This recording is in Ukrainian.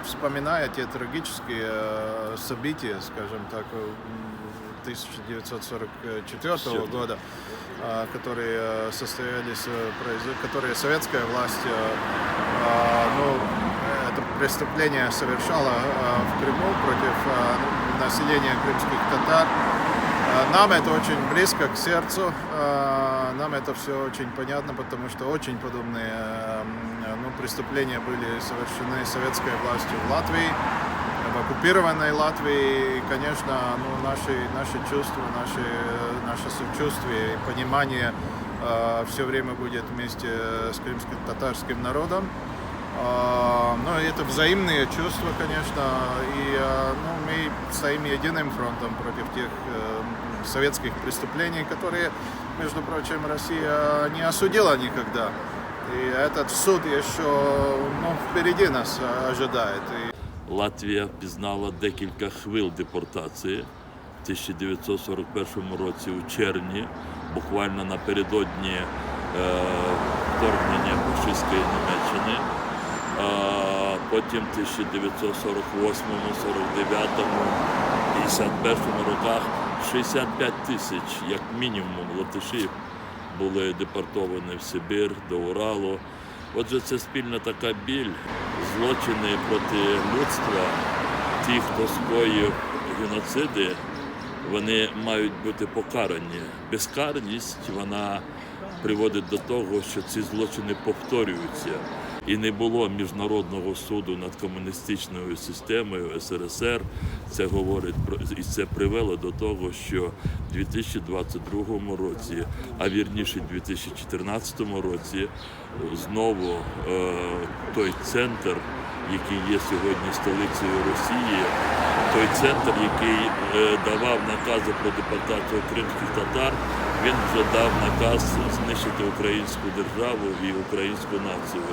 вспоминая те трагические события, скажем так, 1944 года, которые состоялись, которые советская власть, это преступление совершала в Крыму против населения крымских татар. Нам это очень близко к сердцу, нам это все очень понятно, потому что очень подобные преступления были совершены советской властью в Латвии, в оккупированной Латвии. И, конечно, наши чувства, наше сочувствие и понимание все время будет вместе с крымско-татарским народом. Но это взаимные чувства, конечно, и мы стоим единым фронтом против тех советских преступлений, которые, между прочим, Россия не осудила никогда. И этот суд еще впереди нас ожидает. Латвія пізнала декілька хвиль депортації в 1941 році у червні, буквально напередодні вторгнення фашистської Німеччини. Потім в 1948, 49, 51 роках 65 тисяч, як мінімум, латишів були депортовані в Сибір, до Уралу. Отже, це спільна така біль, злочини проти людства, ті, хто скоїв геноциди, вони мають бути покарані. Безкарність, вона приводить до того, що ці злочини повторюються. І не було міжнародного суду над комуністичною системою СРСР. Це говорить і це привело до того, що в 2022 році, а вірніше в 2014 році, знову той центр, який є сьогодні столицею Росії, той центр, який давав накази про депортацію кримських татар, він вже дав наказ знищити українську державу і українську націю.